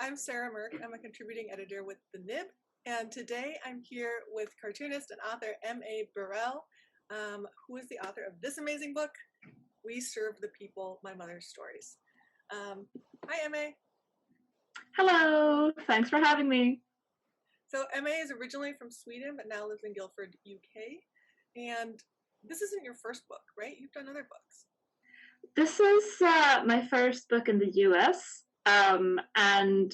I'm Sarah Mirk. I'm a contributing editor with The Nib, and today I'm here with cartoonist and author Emei Burell, who is the author of this amazing book, We Serve the People, My Mother's Stories. Hi, Emei. Hello, thanks for having me. So Emei is originally from Sweden, but now lives in Guildford, UK. And this isn't your first book, right? You've done other books. This is my first book in the US, and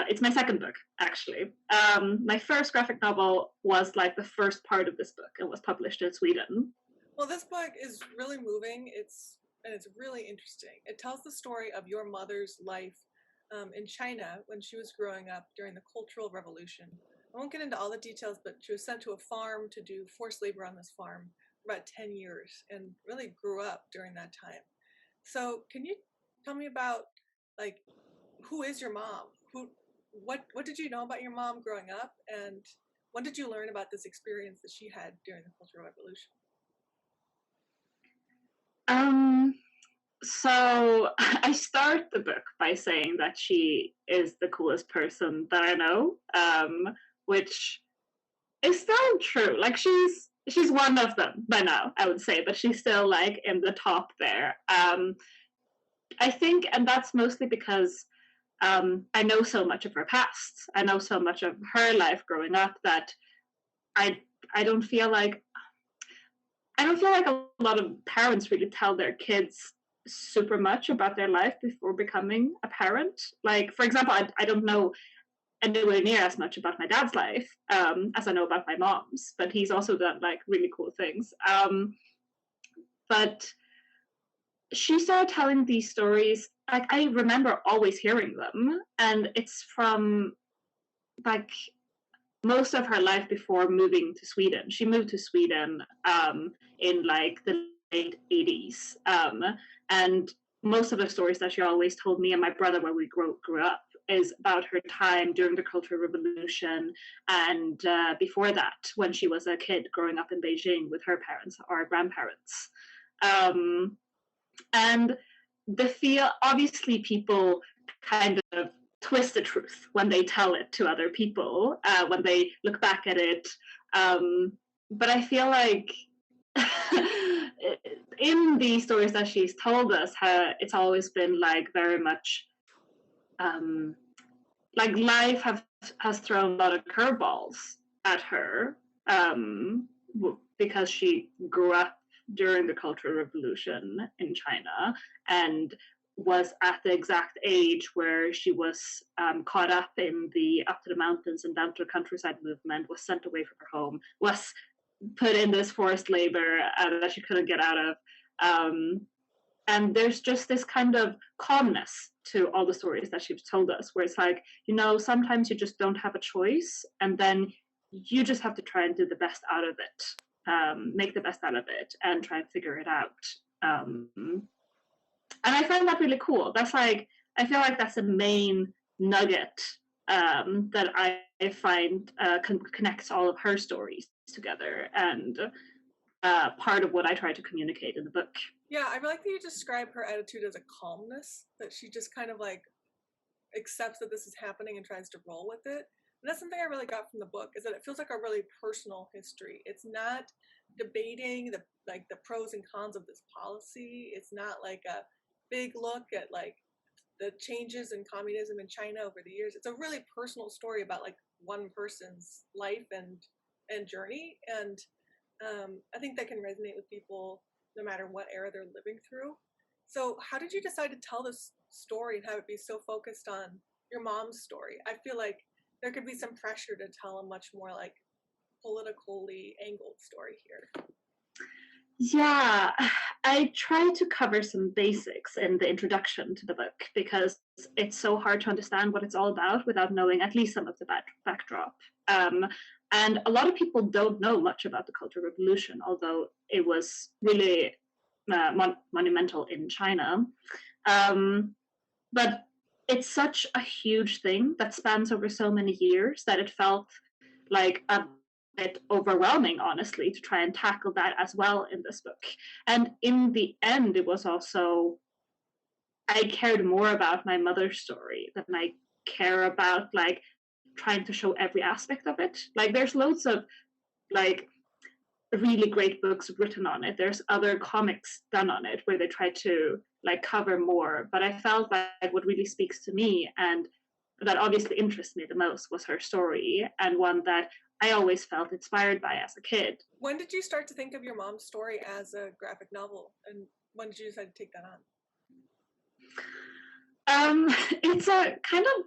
it's my second book, actually. My first graphic novel was like the first part of this book and was published in Sweden. Well, this book is really moving. It's really interesting. It tells the story of your mother's life in China when she was growing up during the Cultural Revolution. I won't get into all the details, but she was sent to a farm to do forced labor on this farm for about 10 years and really grew up during that time. So can you tell me about, like, who is your mom? What did you know about your mom growing up, and when did you learn about this experience that she had during the Cultural Revolution? So I start the book by saying that she is the coolest person that I know, which is still true. Like she's one of them by now, I would say, but she's still like in the top there. I think, and that's mostly because I know so much of her past. I know so much of her life growing up that I don't feel like a lot of parents really tell their kids super much about their life before becoming a parent. Like, for example, I don't know anywhere near as much about my dad's life as I know about my mom's, but he's also done like really cool things. But she started telling these stories, like I remember always hearing them, and it's from like most of her life before moving to Sweden. She moved to Sweden in like the late 80s. And most of the stories that she always told me and my brother when we grew up is about her time during the Cultural Revolution and before that, when she was a kid growing up in Beijing with her parents or grandparents. And obviously people kind of twist the truth when they tell it to other people, when they look back at it. But I feel like in the stories that she's told us, it's always been like very much like life has thrown a lot of curveballs at her because she grew up during the Cultural Revolution in China and was at the exact age where she was caught up in the up to the mountains and down to the countryside movement, was sent away from her home, was put in this forced labor that she couldn't get out of. And there's just this kind of calmness to all the stories that she's told us, where it's like, you know, sometimes you just don't have a choice, and then you just have to try and do the best out of it, make the best out of it, and try and figure it out. And I find that really cool. That's like, I feel like that's the main nugget that I find connects all of her stories together, and part of what I try to communicate in the book. Yeah, I like that you describe her attitude as a calmness, that she just kind of like accepts that this is happening and tries to roll with it. And that's something I really got from the book, is that it feels like a really personal history. It's not debating the pros and cons of this policy. It's not like a big look at like the changes in communism in China over the years. It's a really personal story about like one person's life and journey. And I think that can resonate with people no matter what era they're living through. So how did you decide to tell this story and have it be so focused on your mom's story? I feel like there could be some pressure to tell a much more like politically angled story here. Yeah, I try to cover some basics in the introduction to the book because it's so hard to understand what it's all about without knowing at least some of the backdrop. And a lot of people don't know much about the Cultural Revolution, although it was really monumental in China. But it's such a huge thing that spans over so many years that it felt like a bit overwhelming, honestly, to try and tackle that as well in this book. And in the end, it was also, I cared more about my mother's story than I care about like trying to show every aspect of it. Like there's loads of like really great books written on it. There's other comics done on it where they try to like cover more. But I felt like what really speaks to me and that obviously interests me the most was her story, and one that I always felt inspired by as a kid. When did you start to think of your mom's story as a graphic novel, and when did you decide to take that on? It's a kind of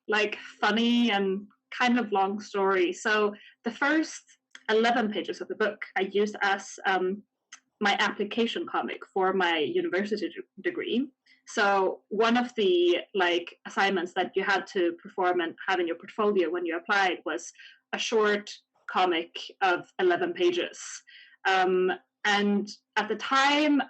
like funny and kind of long story. So the first 11 pages of the book I used as my application comic for my university degree. So one of the like assignments that you had to perform and have in your portfolio when you applied was a short comic of 11 pages. And at the time,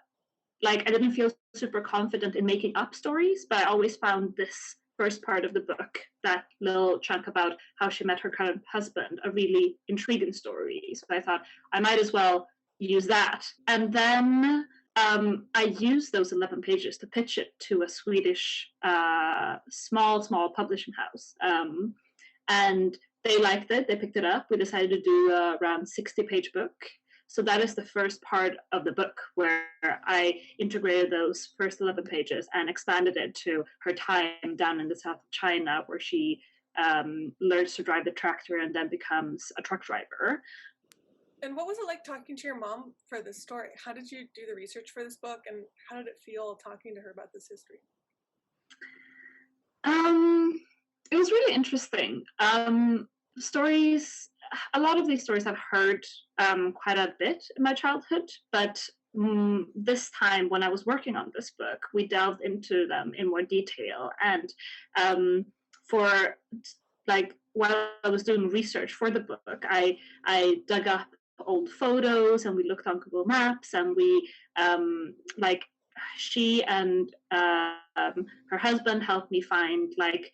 like I didn't feel super confident in making up stories, but I always found this first part of the book, that little chunk about how she met her current husband, a really intriguing story. So I thought I might as well use that. And then I used those 11 pages to pitch it to a Swedish small publishing house. And they liked it, they picked it up. We decided to do around 60-page book. So that is the first part of the book where I integrated those first 11 pages and expanded it to her time down in the south of China, where she learns to drive the tractor and then becomes a truck driver. And what was it like talking to your mom for this story? How did you do the research for this book, and how did it feel talking to her about this history? It was really interesting. Stories, a lot of these stories I've heard quite a bit in my childhood, but this time when I was working on this book, we delved into them in more detail. And for like while I was doing research for the book, I dug up old photos and we looked on Google Maps, and we like she and her husband helped me find like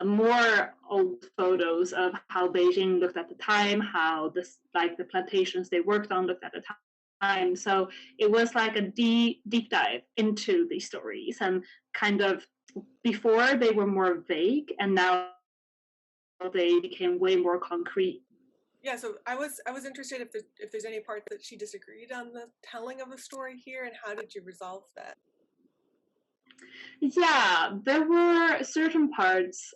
more old photos of how Beijing looked at the time, how this like the plantations they worked on looked at the time. So it was like a deep dive into these stories, and kind of before they were more vague, and now they became way more concrete. Yeah, so I was interested if there's any part that she disagreed on the telling of the story here, and how did you resolve that? Yeah, there were certain parts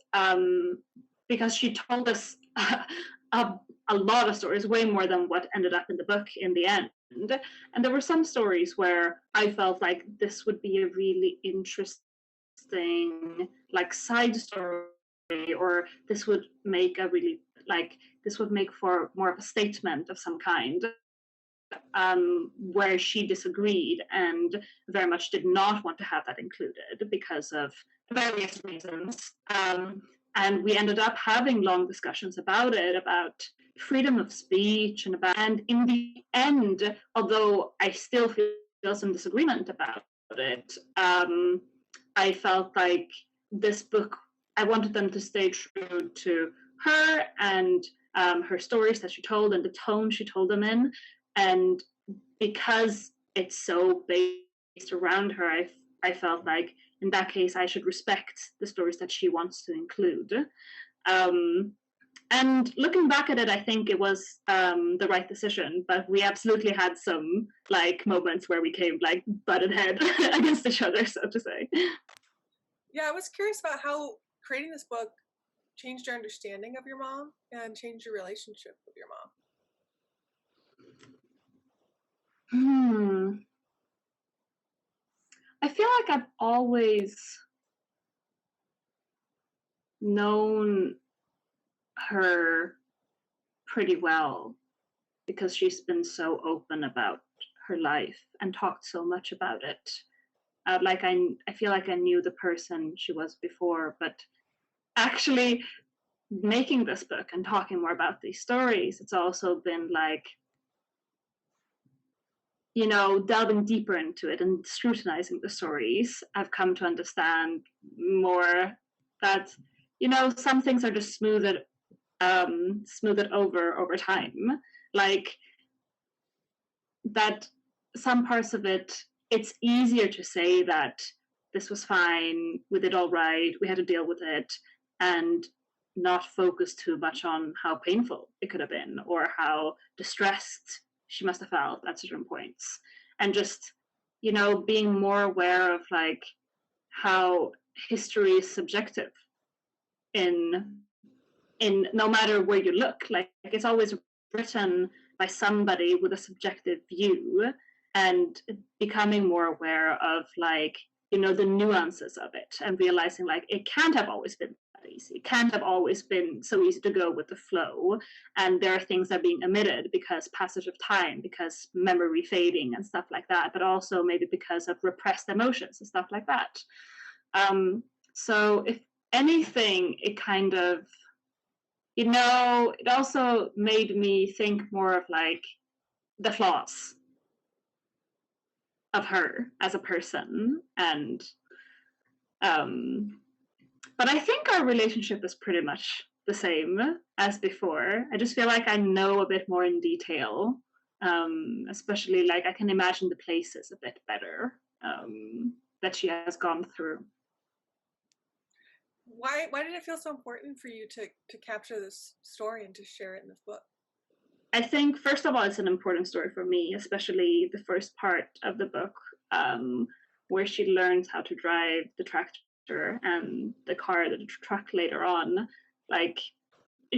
because she told us a lot of stories, way more than what ended up in the book in the end. And there were some stories where I felt like this would be a really interesting like side story, or this would make a really like this would make for more of a statement of some kind. Where she disagreed and very much did not want to have that included because of various reasons. And we ended up having long discussions about it, about freedom of speech, and in the end, although I still feel some disagreement about it, I felt like this book, I wanted them to stay true to her and her stories that she told and the tone she told them in. And because it's so based around her, I felt like in that case I should respect the stories that she wants to include. And looking back at it, I think it was the right decision. But we absolutely had some like moments where we came like butted head against each other, so to say. Yeah, I was curious about how creating this book changed your understanding of your mom and changed your relationship with your mom. I feel like I've always known her pretty well because she's been so open about her life and talked so much about it. Like I feel like I knew the person she was before, but actually making this book and talking more about these stories, it's also been like, you know, delving deeper into it and scrutinizing the stories, I've come to understand more that, you know, some things are just smoothed over time. Like that some parts of it, it's easier to say that this was fine, we did all right, we had to deal with it, and not focus too much on how painful it could have been or how distressed she must have felt at certain points. And just, being more aware of like how history is subjective in no matter where you look. Like it's always written by somebody with a subjective view, and becoming more aware of like, the nuances of it, and realizing like it can't have always been that easy. It can't have always been so easy to go with the flow. And there are things that are being omitted because passage of time, because memory fading and stuff like that, but also maybe because of repressed emotions and stuff like that. So if anything, it kind of, it also made me think more of like the flaws of her as a person. And but I think our relationship is pretty much the same as before. I just feel like I know a bit more in detail, especially like I can imagine the places a bit better that she has gone through. Why did it feel so important for you to capture this story and to share it in this book? I think, first of all, it's an important story for me, especially the first part of the book, where she learns how to drive the tractor and the truck later on. Like,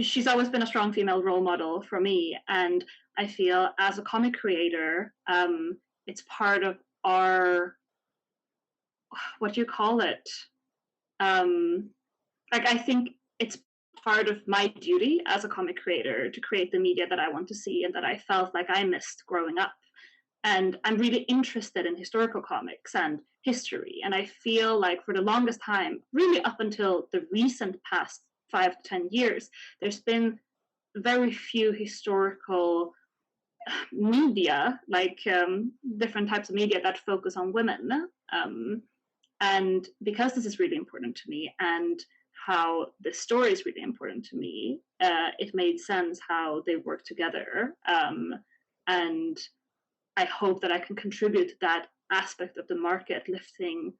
she's always been a strong female role model for me, and I feel as a comic creator, it's part of our, what do you call it? Like, I think it's part of my duty as a comic creator to create the media that I want to see and that I felt like I missed growing up. And I'm really interested in historical comics and history. And I feel like for the longest time, really up until the recent past 5 to 10 years, there's been very few historical media, like different types of media that focus on women. And because this is really important to me, and how the story is really important to me, it made sense how they work together. And I hope that I can contribute to that aspect of the market, lifting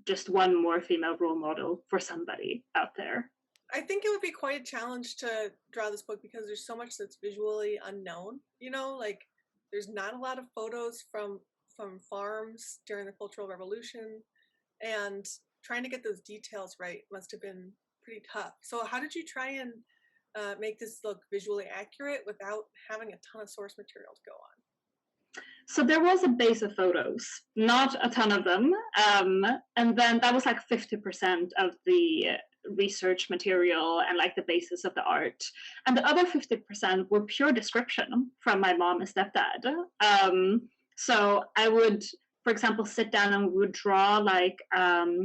just one more female role model for somebody out there. I think it would be quite a challenge to draw this book because there's so much that's visually unknown. Like there's not a lot of photos from farms during the Cultural Revolution, and trying to get those details right must have been pretty tough. So how did you try and make this look visually accurate without having a ton of source material to go on? So there was a base of photos, not a ton of them. And then that was like 50% of the research material and like the basis of the art. And the other 50% were pure description from my mom and stepdad. So I would, for example, sit down and we would draw like what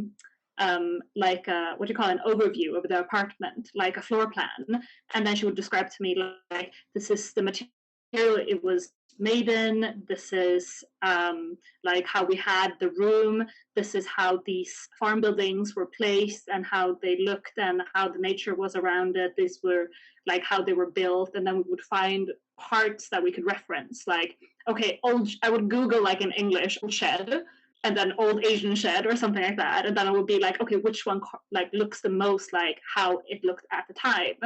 do you call an overview of the apartment, like a floor plan. And then she would describe to me like, this is the material it was made in, this is like how we had the room, this is how these farm buildings were placed and how they looked and how the nature was around it. These were like how they were built. And then we would find parts that we could reference, like, okay, I would Google like in English, old shed, and then old Asian shed or something like that. And then I would be like, okay, which one like looks the most like how it looked at the time.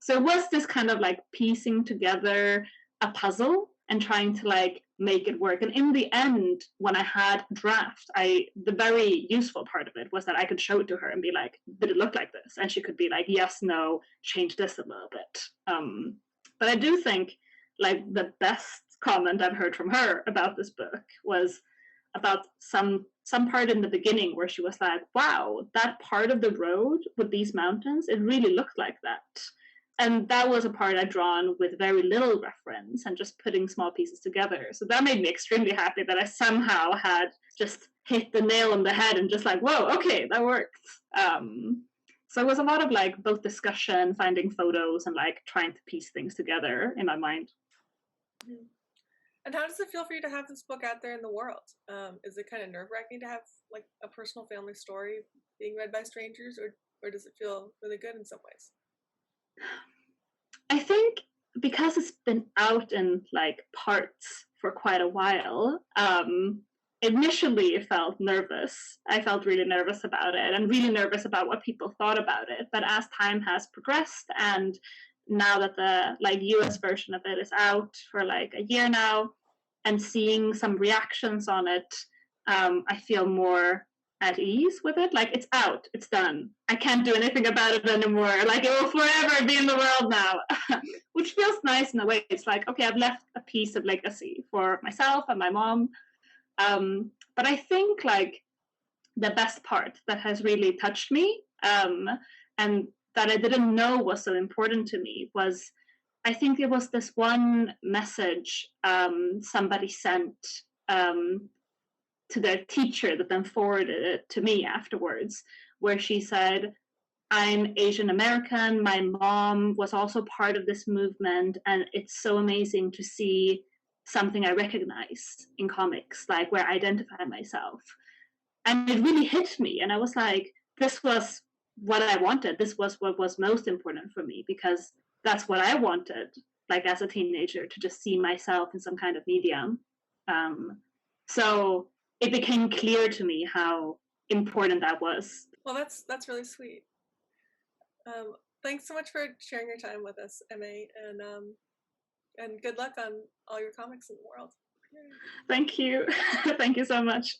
So it was this kind of like piecing together a puzzle and trying to like make it work. And in the end, when I had draft, the very useful part of it was that I could show it to her and be like, did it look like this? And she could be like, yes, no, change this a little bit. But I do think like the best comment I've heard from her about this book was about some part in the beginning where she was like, wow, that part of the road with these mountains, it really looked like that. And that was a part I'd drawn with very little reference and just putting small pieces together. So that made me extremely happy that I somehow had just hit the nail on the head and just like, whoa, okay, that worked. So it was a lot of like both discussion, finding photos, and like trying to piece things together in my mind. Mm-hmm. And how does it feel for you to have this book out there in the world? Is it kind of nerve-wracking to have like a personal family story being read by strangers, or does it feel really good in some ways? I think because it's been out in like parts for quite a while, initially felt nervous. I felt really nervous about it and really nervous about what people thought about it. But as time has progressed, and now that the US version of it is out for a year now, and seeing some reactions on it, I feel more at ease with it. It's out, it's done. I can't do anything about it anymore. It will forever be in the world now, which feels nice in a way. It's okay, I've left a piece of legacy for myself and my mom. But I think the best part that has really touched me, and that I didn't know was so important to me, was I think it was this one message somebody sent to their teacher that then forwarded it to me afterwards, where she said, I'm Asian American, my mom was also part of this movement, and it's so amazing to see something I recognize in comics, where I identify myself. And it really hit me, and I was this was what I wanted. This was what was most important for me, because that's what I wanted, as a teenager, to just see myself in some kind of medium. So it became clear to me how important that was. Well, that's really sweet. Thanks so much for sharing your time with us, Emei, and good luck on all your comics in the world. Thank you. Thank you so much.